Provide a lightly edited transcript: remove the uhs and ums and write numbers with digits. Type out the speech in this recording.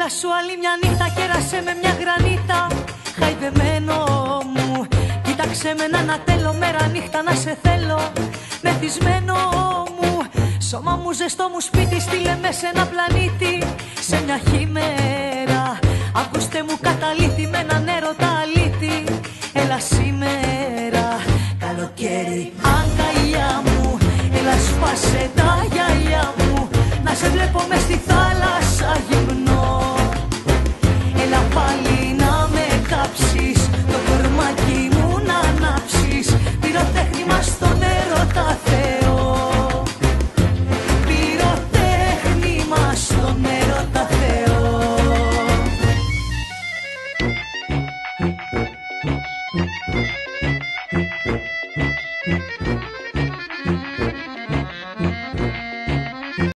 Έλα σου άλλη μια νύχτα, κέρασε με μια γρανίτα. Χαϊδεμένο μου, κοίταξε με να ανατέλω. Μέρα νύχτα να σε θέλω, μεθυσμένο μου. Σώμα μου ζεστό μου σπίτι, στείλε με σε ένα πλανήτη. Σε μια χειμέρα, ακούστε μου καταλήτη. Με έναν έρωτα αλήτη. Έλα σήμερα, καλοκαίρι, αγκαλιά μου. Έλα σπάσε τα γυαλιά μου. Να σε βλέπω μες στη θάλασσα γυμνό. Έλα πάλι να με κάψεις, το κορμάκι μου να ανάψεις. Πυροτέχνημα στον έρωτα Θεό. Πυροτέχνημα στον έρωτα Θεό.